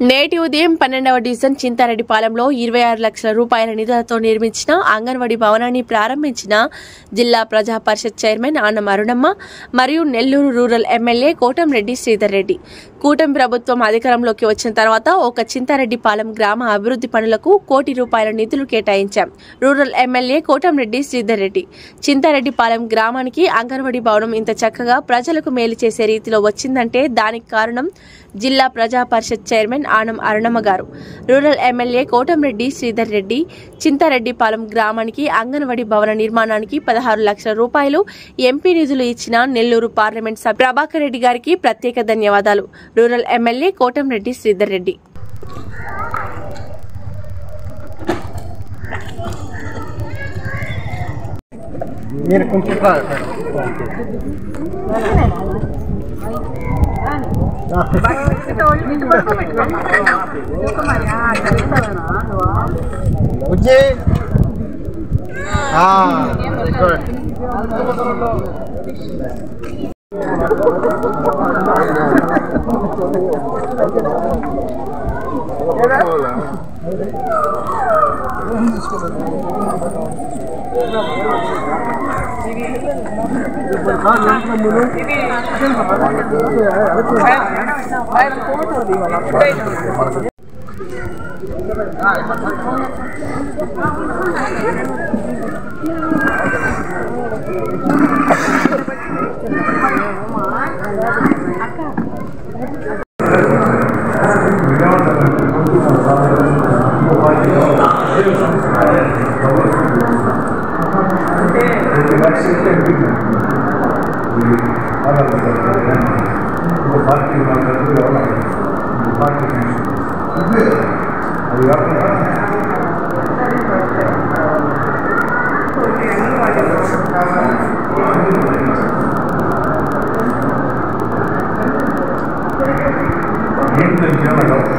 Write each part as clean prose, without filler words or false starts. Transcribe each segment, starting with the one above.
నేటి ఉదయం 12వ డివిజన్ చింతారెడ్డిపాలెంలో 26 లక్షల రూపాయల నిధులతో నిర్మించిన అంగన్వాడీ భవనాన్ని ప్రారంభించిన జిల్లా ప్రజా పరిషత్ చైర్మన్ ఆనం అరుణమ్మ మరియు నెల్లూరు రూరల్ ఎమ్మెల్యే కోటంరెడ్డి శ్రీధర్ రెడ్డి. కూటమి ప్రభుత్వం అధికారంలోకి వచ్చిన తర్వాత ఒక చింతారెడ్డిపాలెం గ్రామ అభివృద్ధి పనులకు ₹1 కోటి నిధులు కేటాయించాం. Rural MLA Kotamreddy Sridhar Reddy. చింతారెడ్డిపాలెం గ్రామానికి అంగన్వాడీ భవనం ఇంత చక్కగా ప్రజలకు మేలు చేసే రీతిలో వచ్చిందంటే దానికి కారణం జిల్లా ప్రజా పరిషత్ చైర్మన్ ఆనం అరుణమ్మ గారు. రూరల్ ఎమ్మెల్యే కోటంరెడ్డి శ్రీధర్ రెడ్డి చింతారెడ్డిపాలెం గ్రామానికి అంగన్వాడీ భవన నిర్మాణానికి 16 లక్షల రూపాయలు ఎంపీ నిధులు ఇచ్చిన నెల్లూరు పార్లమెంట్ సభ్యులు ప్రభాకర్ రెడ్డి గారికి ప్రత్యేక ధన్యవాదాలు. Rural MLA Kotamreddy Sridhar Reddy.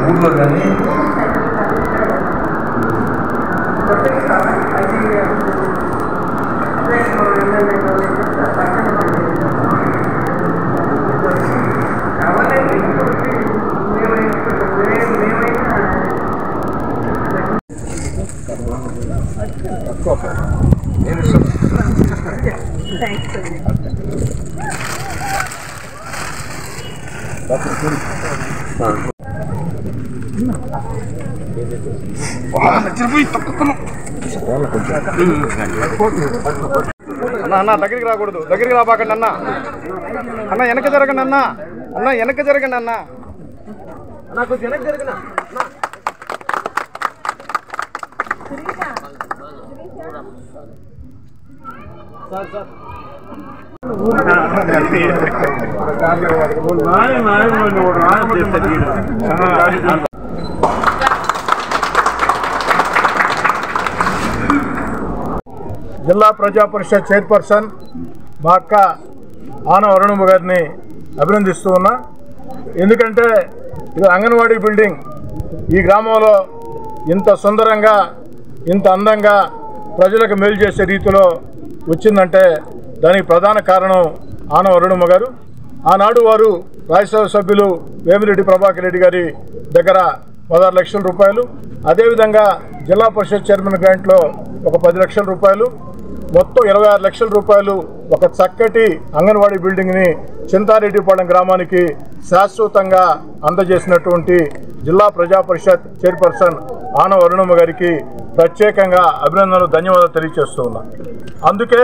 ఊర్లో కానీ అన్న దగ్గరికి రాకూడదు, దగ్గరికి రాబాకండి అన్న. అన్న వెనక జరగండి అన్న, అన్న వెనక జరగండి అన్న, అన్న కొంచెం వెనక జరగండి. సార్ సార్ జిల్లా ప్రజా పరిషత్ చైర్పర్సన్ మా అక్క ఆనం అరుణమ్మ గారిని అభినందిస్తూ ఉన్నా. ఎందుకంటే ఇది అంగన్వాడీ బిల్డింగ్ ఈ గ్రామంలో ఇంత సుందరంగా ఇంత అందంగా ప్రజలకు మేలు చేసే రీతిలో వచ్చిందంటే దానికి ప్రధాన కారణం ఆనం అరుణమ్మ గారు. ఆనాడు వారు రాజ్యసభ సభ్యులు వేమిరెడ్డి ప్రభాకర్ రెడ్డి గారి దగ్గర 16 లక్షల రూపాయలు, అదేవిధంగా జిల్లా పరిషత్ చైర్మన్ గ్రాంట్లో ఒక 10 లక్షల రూపాయలు, మొత్తం 26 లక్షల రూపాయలు ఒక చక్కటి అంగన్వాడీ బిల్డింగ్ని చింతారెడ్డిపాలెం గ్రామానికి శాశ్వతంగా అందజేసినటువంటి జిల్లా ప్రజా పరిషత్ చైర్పర్సన్ ఆనం అరుణమ్మ గారికి ప్రత్యేకంగా అభినందనలు, ధన్యవాదాలు తెలియజేస్తూ ఉన్నా. అందుకే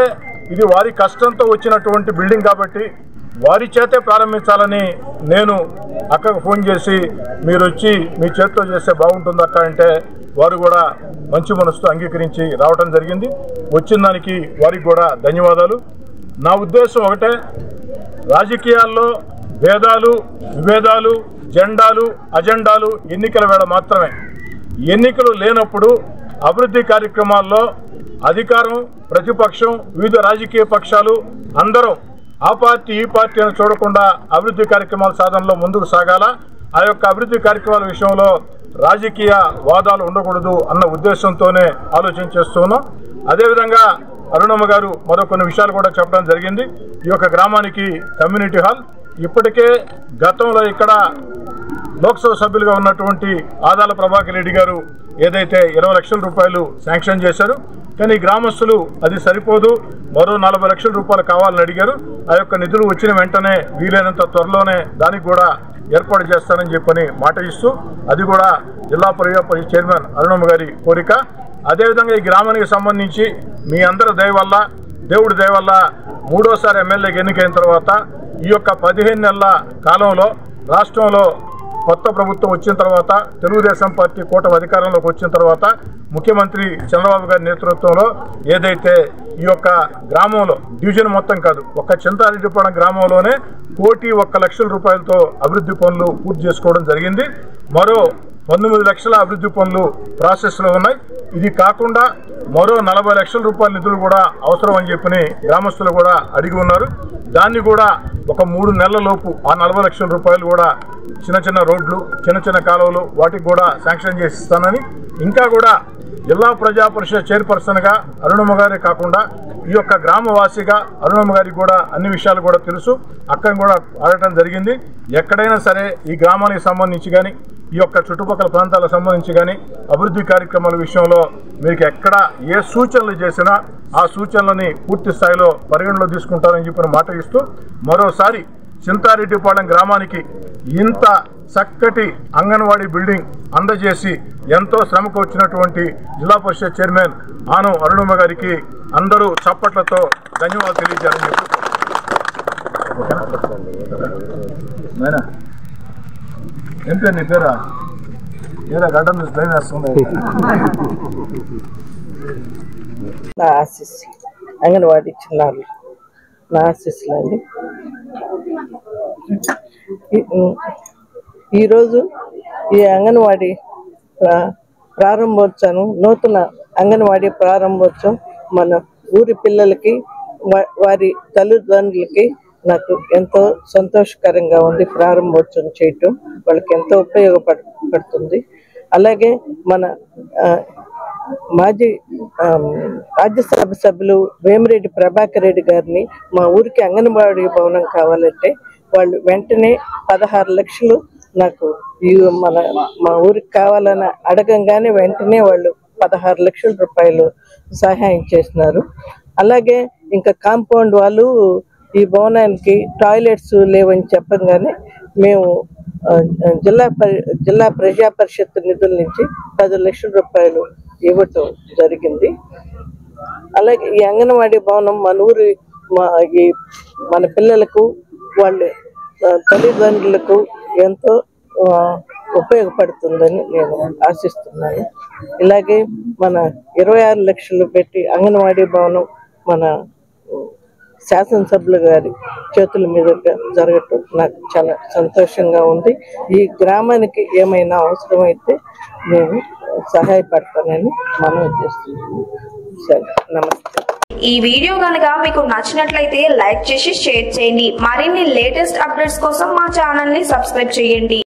ఇది వారి కష్టంతో వచ్చినటువంటి బిల్డింగ్ కాబట్టి వారి చేతే ప్రారంభించాలని నేను అక్కకు ఫోన్ చేసి మీరు వచ్చి మీ చేతితో చేస్తే బాగుంటుంది అక్క అంటే వారు కూడా మంచి మనసుతో అంగీకరించి రావడం జరిగింది. వచ్చిన దానికి వారికి కూడా ధన్యవాదాలు. నా ఉద్దేశం ఒకటే, రాజకీయాల్లో భేదాలు, విభేదాలు, జెండాలు, అజెండాలు ఎన్నికల వేళ మాత్రమే. ఎన్నికలు లేనప్పుడు అభివృద్ధి కార్యక్రమాల్లో అధికారం, ప్రతిపక్షం, వివిధ రాజకీయ పక్షాలు అందరం ఆ పార్టీ ఈ పార్టీ అని చూడకుండా అభివృద్ధి కార్యక్రమాల సాధనలో ముందుకు సాగాల. ఆ యొక్క అభివృద్ధి కార్యక్రమాల విషయంలో రాజకీయ వాదాలు ఉండకూడదు అన్న ఉద్దేశంతోనే ఆలోచన చేస్తున్నాం. అదేవిధంగా అరుణమ్మ గారు మరో కొన్ని విషయాలు కూడా చెప్పడం జరిగింది. ఈ యొక్క గ్రామానికి కమ్యూనిటీ హాల్ ఇప్పటికే గతంలో ఇక్కడ లోక్సభ సభ్యులుగా ఉన్నటువంటి ఆదాల ప్రభాకర్ రెడ్డి గారు ఏదైతే 20 లక్షల రూపాయలు శాంక్షన్ చేశారు, కానీ గ్రామస్తులు అది సరిపోదు, మరో 40 లక్షల రూపాయలు కావాలని అడిగారు. ఆ యొక్క నిధులు వచ్చిన వెంటనే వీలైనంత త్వరలోనే దానికి కూడా ఏర్పాటు చేస్తానని చెప్పని మాట ఇస్తూ, అది కూడా జిల్లా పరిషత్ చైర్మన్ అరుణమ్మ గారి కోరిక. అదేవిధంగా ఈ గ్రామానికి సంబంధించి మీ అందరి దయ వల్ల, దేవుడి దయ వల్ల మూడోసారి ఎమ్మెల్యేకి ఎన్నికైన తర్వాత ఈ యొక్క 15 నెలల కాలంలో రాష్ట్రంలో కొత్త ప్రభుత్వం వచ్చిన తర్వాత, తెలుగుదేశం పార్టీ కూటమి అధికారంలోకి వచ్చిన తర్వాత ముఖ్యమంత్రి చంద్రబాబు గారి నేతృత్వంలో ఏదైతే ఈ యొక్క గ్రామంలో డివిజన్ మొత్తం కాదు, ఒక్క చింతారెడ్డిపాలెం గ్రామంలోనే 1,01 లక్షల రూపాయలతో అభివృద్ధి పనులు పూర్తి చేసుకోవడం జరిగింది. మరో 19 లక్షల అభివృద్ధి పనులు ప్రాసెస్లో ఉన్నాయి. ఇది కాకుండా మరో 40 లక్షల రూపాయల నిధులు కూడా అవసరం అని చెప్పని గ్రామస్తులు కూడా అడిగి ఉన్నారు. దాన్ని కూడా ఒక 3 నెలల లోపు ఆ 40 లక్షల రూపాయలు కూడా చిన్న చిన్న రోడ్లు, చిన్న చిన్న కాలువలు వాటికి కూడా శాంక్షన్ చేసి ఇస్తానని, ఇంకా కూడా జిల్లా ప్రజా పరిషత్ చైర్పర్సన్గా అరుణమ్మ గారే కాకుండా ఈ యొక్క గ్రామవాసిగా అరుణమ్మ గారికి కూడా అన్ని విషయాలు కూడా తెలుసు. అక్కడ కూడా అడగటం జరిగింది. ఎక్కడైనా సరే ఈ గ్రామానికి సంబంధించి కానీ ఈ యొక్క చుట్టుపక్కల ప్రాంతాలకు సంబంధించి కానీ అభివృద్ధి కార్యక్రమాల విషయంలో మీకు ఎక్కడ ఏ సూచనలు చేసినా ఆ సూచనలని పూర్తి స్థాయిలో పరిగణలో తీసుకుంటారని చెప్పిన మాట ఇస్తూ, మరోసారి చింతారెడ్డిపాలెం గ్రామానికి ఇంత చక్కటి అంగన్వాడీ బిల్డింగ్ అందజేసి ఎంతో శ్రమకు వచ్చినటువంటి జిల్లా పరిషత్ చైర్మన్ ఆనం అరుణమ్మ గారికి అందరూ చప్పట్లతో ధన్యవాదాలు తెలియజేయాలని చెప్పి ఏం పేరు నీ పేరా? ఏరా గడ్డం చూసి భయం వేస్తుంది. నా ఆశీస్ అంగన్వాడీ చిన్నారులు నా ఆశీస్సులు అండి. ఈరోజు ఈ అంగన్వాడీ ప్రారంభోత్సవం, నూతన అంగన్వాడీ ప్రారంభోత్సవం మన ఊరి పిల్లలకి, వారి తల్లిదండ్రులకి నాకు ఎంతో సంతోషకరంగా ఉంది. ప్రారంభోత్సవం చేయటం వాళ్ళకి ఎంతో ఉపయోగపడుతుంది. అలాగే మన మాజీ రాజ్యసభ సభ్యులు వేమిరెడ్డి ప్రభాకర్ రెడ్డి గారిని మా ఊరికి అంగన్వాడీ భవనం కావాలంటే వాళ్ళు వెంటనే 16 లక్షలు నాకు మా ఊరికి కావాలని అడగంగానే వెంటనే వాళ్ళు 16 లక్షల రూపాయలు సహాయం చేసినారు. అలాగే ఇంకా కాంపౌండ్ వాళ్ళు ఈ భవనానికి టాయిలెట్స్ లేవని చెప్పగానే మేము జిల్లా ప్రజా పరిషత్ నిధుల నుంచి 10 లక్షల రూపాయలు ఇవ్వటం జరిగింది. అలాగే ఈ అంగన్వాడీ భవనం మన పిల్లలకు, వాళ్ళ తల్లిదండ్రులకు ఎంతో ఉపయోగపడుతుందని నేను ఆశిస్తున్నాను. ఇలాగే మన 26 లక్షలు పెట్టి అంగన్వాడీ భవనం మన శాసనసభ్యులు గారి చేతుల మీదుగా జరగటం నాకు చాలా సంతోషంగా ఉంది. ఈ గ్రామానికి ఏమైనా అవసరమైతే నేను సహాయపడతానని మనం చేస్తున్నాను. సరే, నమస్తే. ఈ వీడియో గనుక మీకు నచ్చినట్లయితే లైక్ చేసి షేర్ చేయండి. మరిన్ని లేటెస్ట్ అప్డేట్స్ కోసం మా ఛానల్ ని సబ్స్క్రైబ్ చేయండి.